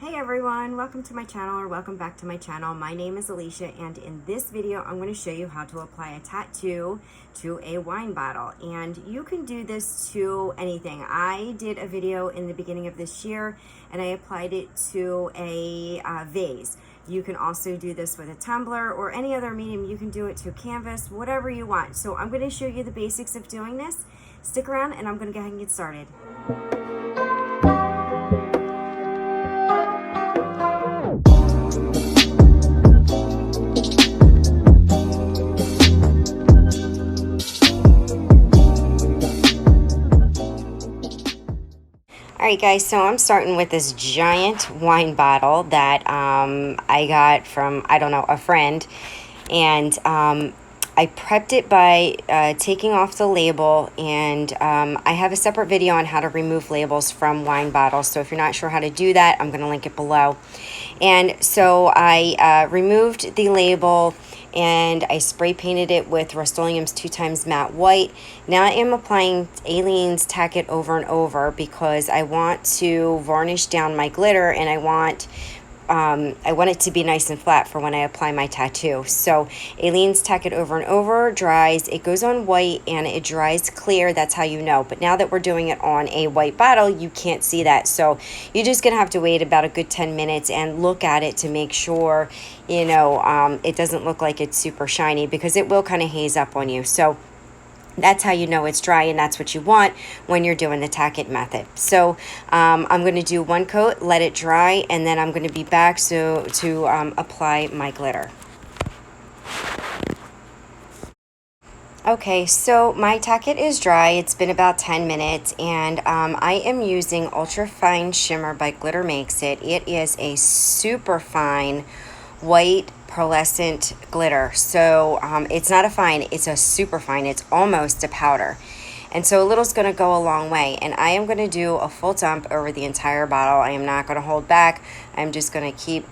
Hey everyone, welcome to my channel or welcome back to my channel. My name is Alicia and in this video I'm going to show you how to apply a tattoo to a wine bottle, and you can do this to anything. I did a video in the beginning of this year and I applied it to a vase. You can also do this with a tumbler or any other medium. You can do it to a canvas, whatever you want. So I'm going to show you the basics of doing this. Stick around and I'm going to go ahead and get started. Alright guys, so I'm starting with this giant wine bottle that I got from, I don't know, a friend. And I prepped it by taking off the label, and I have a separate video on how to remove labels from wine bottles. So if you're not sure how to do that, I'm going to link it below. And so I removed the label and I spray painted it with Rustolum's 2x matte white. Now I am applying Aleene's Tack-it over and over because I want to varnish down my glitter, and I want it to be nice and flat for when I apply my tattoo. So Aleene's Tack-it over and over dries, it goes on white and it dries clear. That's how you know. But now that we're doing it on a white bottle, you can't see that. So you're just gonna have to wait about a good 10 minutes and look at it to make sure, you know, it doesn't look like it's super shiny, because it will kind of haze up on you. So that's how you know it's dry, and that's what you want when you're doing the Tack-it method. So I'm going to do one coat, let it dry, and then I'm going to be back to apply my glitter. Okay, so my Tack-it is dry. It's been about 10 minutes, and I am using Ultra Fine Shimmer by Glitter Makes It. It is a super fine white pearlescent glitter. So it's not a fine, it's a super fine. It's almost a powder. And so a little's going to go a long way. And I am going to do a full dump over the entire bottle. I am not going to hold back. I'm just going to keep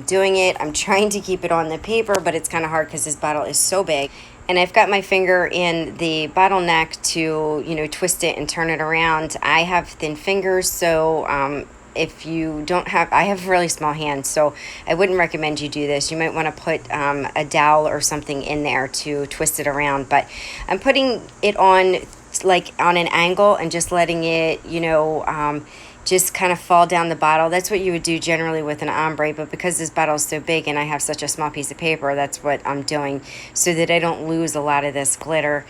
doing it. I'm trying to keep it on the paper, but it's kind of hard because this bottle is so big. And I've got my finger in the bottleneck to, you know, twist it and turn it around. I have thin fingers, so if you don't have, I have really small hands, so I wouldn't recommend you do this. You might want to put a dowel or something in there to twist it around. But I'm putting it on like on an angle and just letting it, you know, just kind of fall down the bottle. That's what you would do generally with an ombre, but because this bottle is so big and I have such a small piece of paper, that's what I'm doing so that I don't lose a lot of this glitter.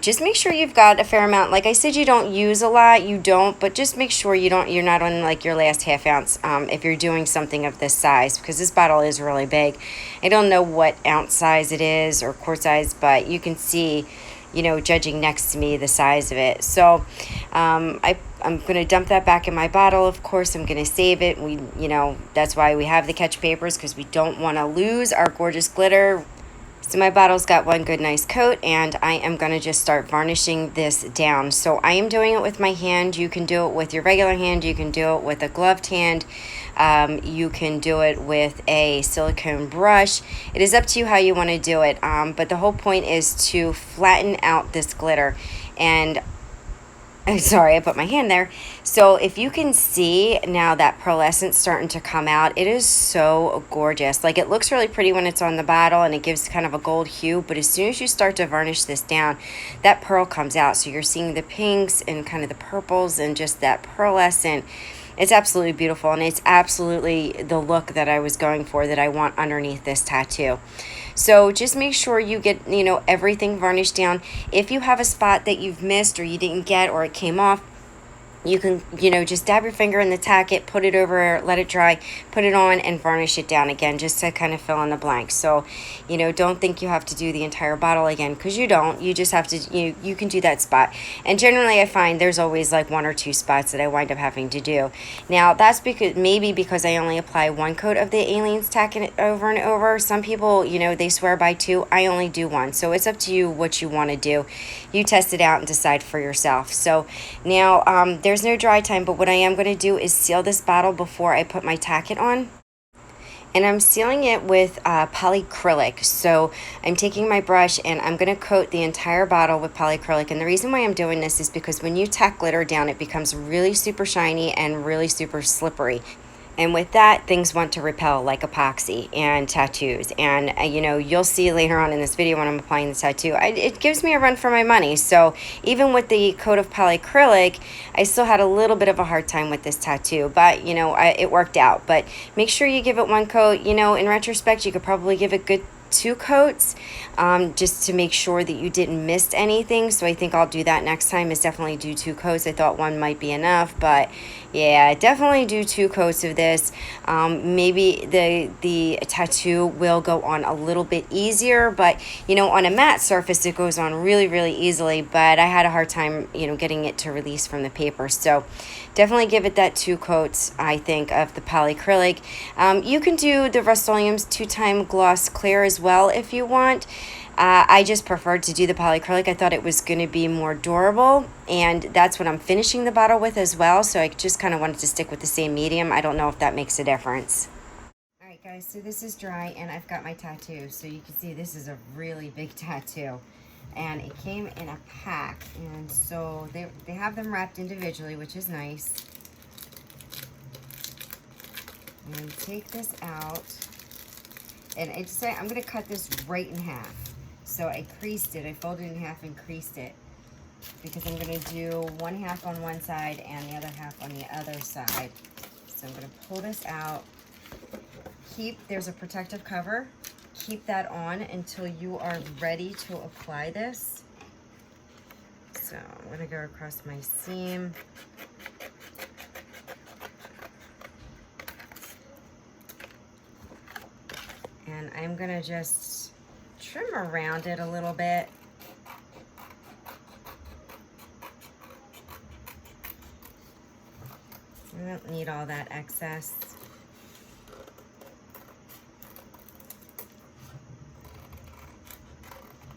Just make sure you've got a fair amount. Like I said, you don't use a lot, you don't, but just make sure you're not on like your last half ounce if you're doing something of this size, because this bottle is really big. I don't know what ounce size it is or quart size, but you can see, you know, judging next to me, the size of it. So I'm going to dump that back in my bottle. Of course, I'm going to save it. You know, that's why we have the catch papers, because we don't want to lose our gorgeous glitter. So my bottle's got one good nice coat, and I am going to just start varnishing this down. So I am doing it with my hand. You can do it with your regular hand. You can do it with a gloved hand. You can do it with a silicone brush. It is up to you how you want to do it. But the whole point is to flatten out this glitter. And I'm sorry, I put my hand there. So if you can see now that pearlescent starting to come out, it is so gorgeous. Like, it looks really pretty when it's on the bottle and it gives kind of a gold hue, but as soon as you start to varnish this down, that pearl comes out. So you're seeing the pinks and kind of the purples and just that pearlescent. It's absolutely beautiful, and it's absolutely the look that I was going for, that I want underneath this tattoo. So just make sure you get, you know, everything varnished down. If you have a spot that you've missed or you didn't get or it came off, you can, you know, just dab your finger in the Tack-it, put it over, let it dry, put it on, and varnish it down again, just to kind of fill in the blanks. So, you know, don't think you have to do the entire bottle again, because you don't. You just have to, you can do that spot. And generally, I find there's always like one or two spots that I wind up having to do. Now, that's maybe because I only apply one coat of the Aleene's Tack-it over and over. Some people, you know, they swear by two. I only do one. So it's up to you what you want to do. You test it out and decide for yourself. So now, there's no dry time, but what I am going to do is seal this bottle before I put my Tack-it on. And I'm sealing it with polyacrylic. So I'm taking my brush and I'm going to coat the entire bottle with polyacrylic. And the reason why I'm doing this is because when you tack glitter down, it becomes really super shiny and really super slippery. And with that, things want to repel like epoxy and tattoos. And, you know, you'll see later on in this video when I'm applying the tattoo, it gives me a run for my money. So even with the coat of polyacrylic, I still had a little bit of a hard time with this tattoo. But, you know, it worked out. But make sure you give it one coat. You know, in retrospect, you could probably give it good 2 coats, just to make sure that you didn't miss anything. So I think I'll do that next time, is definitely do 2 coats. I thought one might be enough, but yeah, definitely do 2 coats of this. Maybe the tattoo will go on a little bit easier, but you know, on a matte surface it goes on really easily, but I had a hard time, you know, getting it to release from the paper. So definitely give it that 2 coats, I think, of the polyacrylic. You can do the Rustolum's 2-time gloss clear as well if you want. I just preferred to do the polyacrylic. I thought it was going to be more durable, and that's what I'm finishing the bottle with as well. So I just kind of wanted to stick with the same medium. I don't know if that makes a difference. All right, guys, so this is dry, and I've got my tattoo. So you can see this is a really big tattoo, and it came in a pack. And so they have them wrapped individually, which is nice. And take this out, and I'm going to cut this right in half. So I creased it, I folded it in half and creased it, because I'm going to do 1/2 on one side and the other half on the other side. So I'm going to pull this out. There's a protective cover. Keep that on until you are ready to apply this. So I'm going to go across my seam. And I'm going to just trim around it a little bit. I don't need all that excess.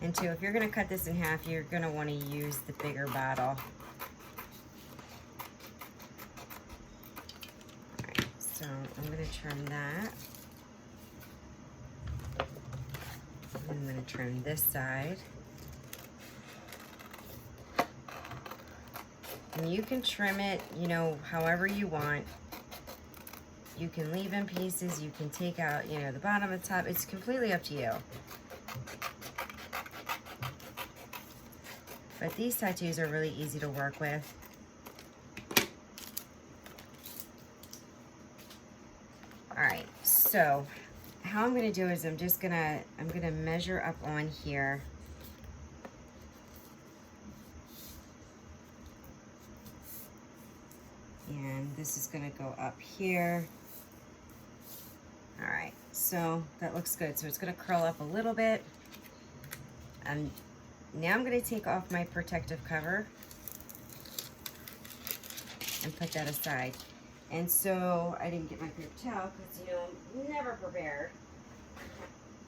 And two, if you're going to cut this in half, you're going to want to use the bigger bottle. Alright, so I'm going to trim that. I'm going to trim this side. And you can trim it, you know, however you want. You can leave in pieces, you can take out, you know, the bottom and top. It's completely up to you. But these tattoos are really easy to work with. All right, so how I'm gonna do is I'm gonna measure up on here. And this is gonna go up here. All right, so that looks good. So it's gonna curl up a little bit. And now I'm gonna take off my protective cover and put that aside. And so I didn't get my paper towel because, you know, I'm never prepared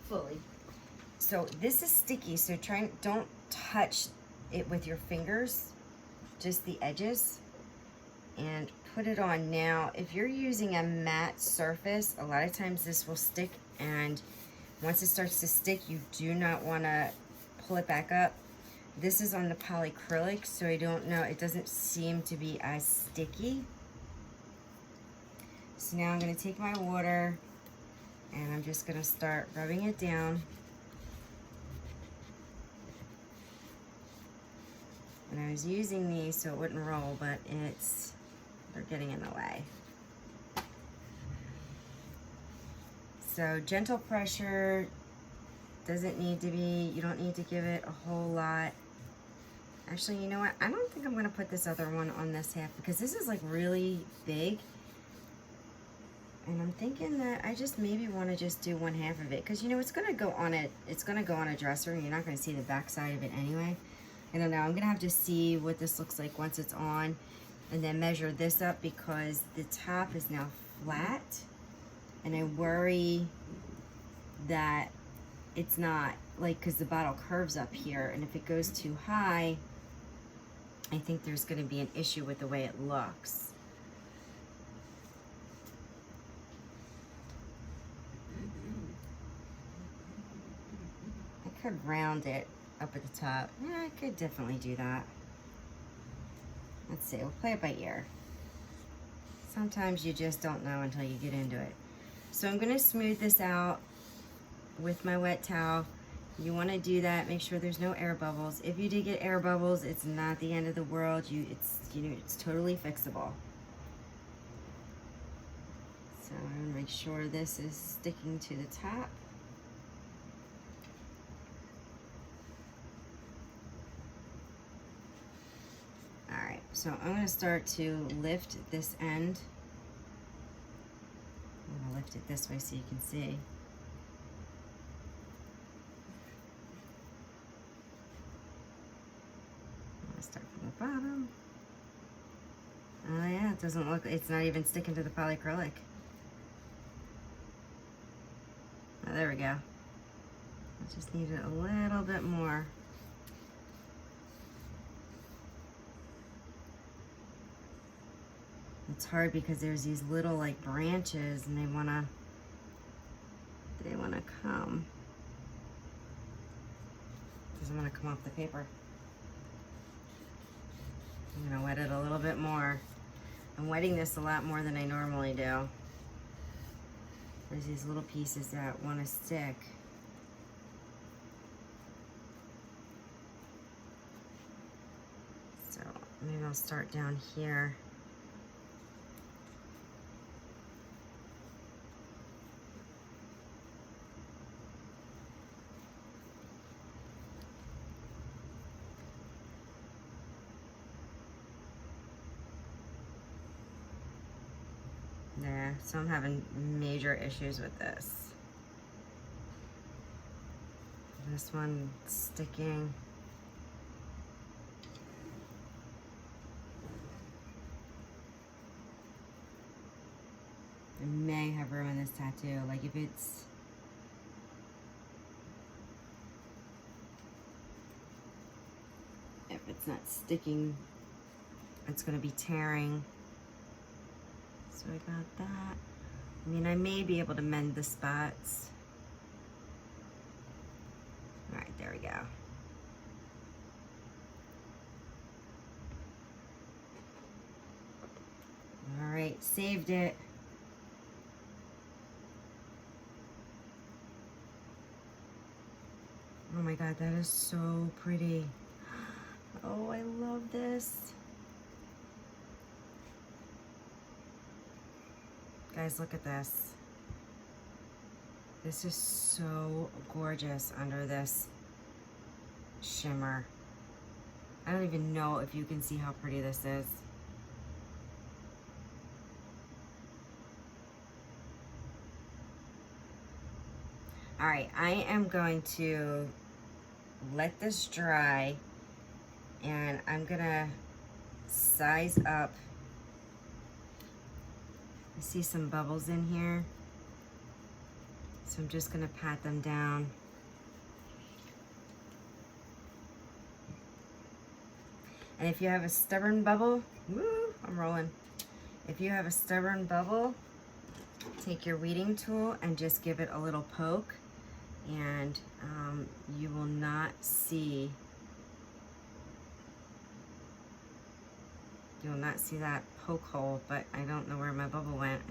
fully. So this is sticky, so don't touch it with your fingers, just the edges, and put it on. Now, if you're using a matte surface, a lot of times this will stick, and once it starts to stick, you do not want to pull it back up. This is on the polyacrylic, so I don't know, it doesn't seem to be as sticky. So now I'm going to take my water and I'm just going to start rubbing it down. And I was using these so it wouldn't roll, but they're getting in the way. So gentle pressure, doesn't need to be, you don't need to give it a whole lot. Actually, you know what? I don't think I'm going to put this other one on this half because this is like really big. And I'm thinking that I just maybe want to just do 1/2 of it because, you know, it's going to go on a dresser and you're not going to see the back side of it anyway. I don't know. I'm going to have to see what this looks like once it's on and then measure this up because the top is now flat and I worry that it's not, like, because the bottle curves up here, and if it goes too high, I think there's going to be an issue with the way it looks. I could round it up at the top. Yeah, I could definitely do that. Let's see, we'll play it by ear. Sometimes you just don't know until you get into it. So I'm gonna smooth this out with my wet towel. You wanna do that, make sure there's no air bubbles. If you did get air bubbles, it's not the end of the world. It's totally fixable. So I'm gonna make sure this is sticking to the top. All right, so I'm gonna start to lift this end. I'm gonna lift it this way so you can see. I'm gonna start from the bottom. Oh yeah, it doesn't look, it's not even sticking to the polyacrylic. Oh, there we go. I just need it a little bit more. It's hard because there's these little like branches and they wanna come. Doesn't wanna come off the paper. I'm gonna wet it a little bit more. I'm wetting this a lot more than I normally do. There's these little pieces that wanna stick. So maybe I'll start down here. There, so I'm having major issues with this. This one sticking. I may have ruined this tattoo. Like if it's not sticking, it's gonna be tearing. So I got that. I mean, I may be able to mend the spots. All right, there we go. All right, saved it. Oh my God, that is so pretty. Oh, I love this. Guys, look at this. This is so gorgeous under this shimmer. I don't even know if you can see how pretty this is. All right, I am going to let this dry and I'm gonna size up. I see some bubbles in here, so I'm just gonna pat them down. And if you have a stubborn bubble, woo, I'm rolling. If you have a stubborn bubble, take your weeding tool and just give it a little poke, and you will not see that poke hole, but I don't know where my bubble went.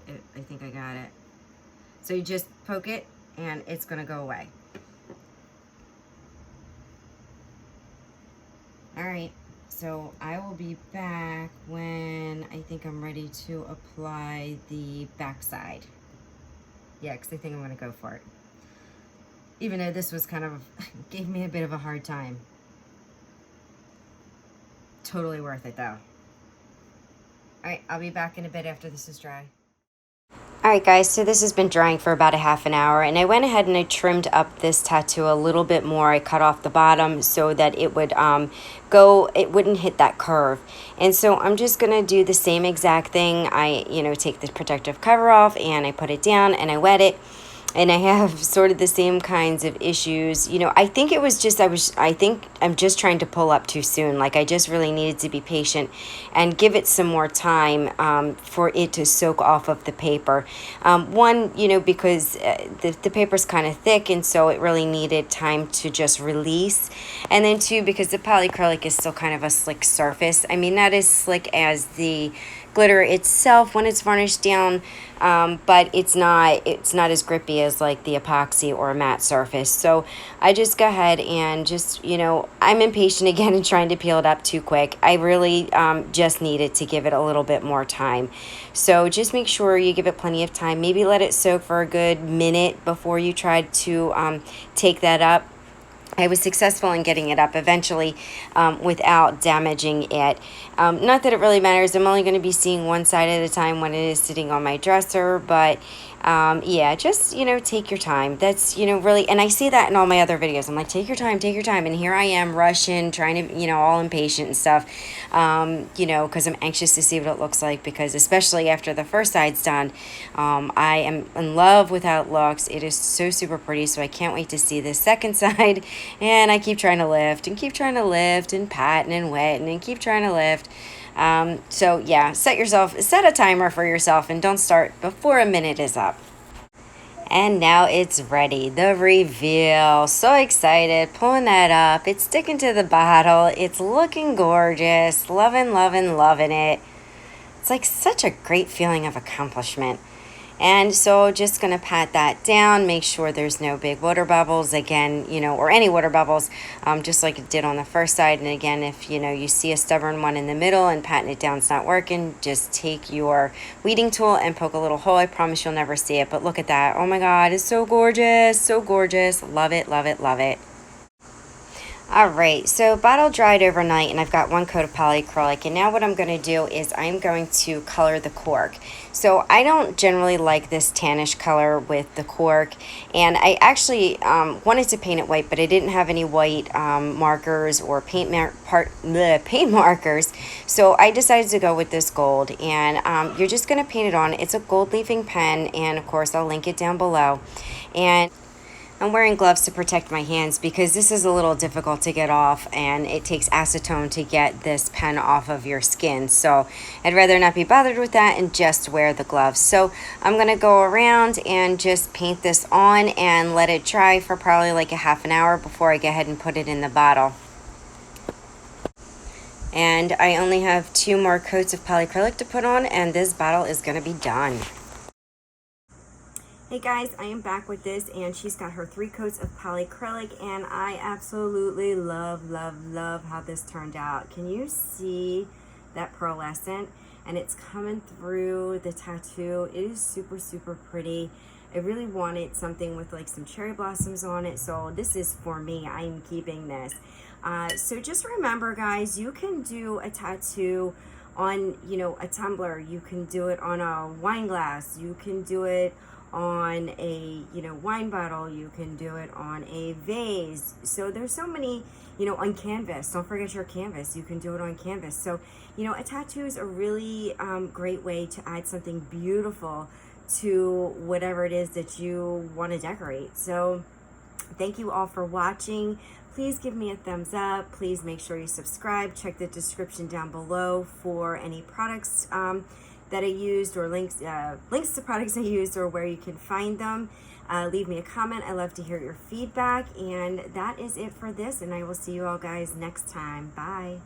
I think I got it. So you just poke it and it's gonna go away. All right, so I will be back when I think I'm ready to apply the backside. Yeah, because I think I'm gonna go for it. Even though this was kind of, gave me a bit of a hard time. Totally worth it though. All right, I'll be back in a bit after this is dry. All right, guys, so this has been drying for about a half an hour, and I went ahead and I trimmed up this tattoo a little bit more. I cut off the bottom so that it would it wouldn't hit that curve. And so I'm just gonna do the same exact thing. I, take the protective cover off and I put it down and I wet it. And I have sort of the same kinds of issues. I think it was just, I think I'm just trying to pull up too soon. Like I just really needed to be patient and give it some more time for it to soak off of the paper. One, because the paper's kind of thick, and so it really needed time to just release. And then two, because the polyacrylic is still kind of a slick surface. I mean, not as slick as the glitter itself when it's varnished down, but it's not as grippy as like the epoxy or a matte surface. So I just go ahead and just, you know, I'm impatient again and trying to peel it up too quick. I really just needed to give it a little bit more time. So just make sure you give it plenty of time. Maybe let it soak for a good minute before you try to take that up. I was successful in getting it up eventually without damaging it. Not that it really matters. I'm only going to be seeing one side at a time when it is sitting on my dresser, but yeah, just, you know, take your time. That's, you know, really, and I see that in all my other videos. I'm like, take your time, take your time. And here I am rushing, trying to, you know, all impatient and stuff, you know, because I'm anxious to see what it looks like, because especially after the first side's done, I am in love with how it looks. It is so super pretty, so I can't wait to see the second side. And I keep trying to lift and keep trying to lift and pattern and wet and keep trying to lift. So yeah, set a timer for yourself and don't start before a minute is up. And now it's ready, the reveal. So excited, pulling that up. It's sticking to the bottle. It's looking gorgeous. Loving, loving, loving it. It's like such a great feeling of accomplishment. And so just going to pat that down, make sure there's no big water bubbles again, you know, or any water bubbles, just like it did on the first side. And again, if, you know, you see a stubborn one in the middle and patting it down is not working, just take your weeding tool and poke a little hole. I promise you'll never see it, but look at that. Oh my God, it's so gorgeous, so gorgeous. Love it, love it, love it. All right, so bottle dried overnight and I've got one coat of polyacrylic, and now what I'm going to do is I'm going to color the cork. So I don't generally like this tannish color with the cork, and I actually wanted to paint it white, but I didn't have any white markers or paint markers, so I decided to go with this gold, and you're just going to paint it on. It's a gold leafing pen, and of course I'll link it down below. And I'm wearing gloves to protect my hands because this is a little difficult to get off, and it takes acetone to get this pen off of your skin. So I'd rather not be bothered with that and just wear the gloves. So I'm going to go around and just paint this on and let it dry for probably like a half an hour before I go ahead and put it in the bottle. And I only have 2 more coats of polyacrylic to put on, and this bottle is going to be done. Hey guys, I am back with this, and she's got her 3 coats of polyacrylic, and I absolutely love, love, love how this turned out. Can you see that pearlescent? And it's coming through the tattoo. It is super, super pretty. I really wanted something with like some cherry blossoms on it, so this is for me. I'm keeping this. So just remember, guys, you can do a tattoo on, you know, a tumbler. You can do it on a wine glass. You can do it on a, you know, wine bottle. You can do it on a vase. So there's so many, you know, on canvas. Don't forget your canvas. You can do it on canvas. So, you know, a tattoo is a really great way to add something beautiful to whatever it is that you want to decorate. So thank you all for watching. Please give me a thumbs up. Please make sure you subscribe. Check the description down below for any products that I used, or links to products I used, or where you can find them. Leave me a comment. I love to hear your feedback. And that is it for this, and I will see you all guys next time. Bye.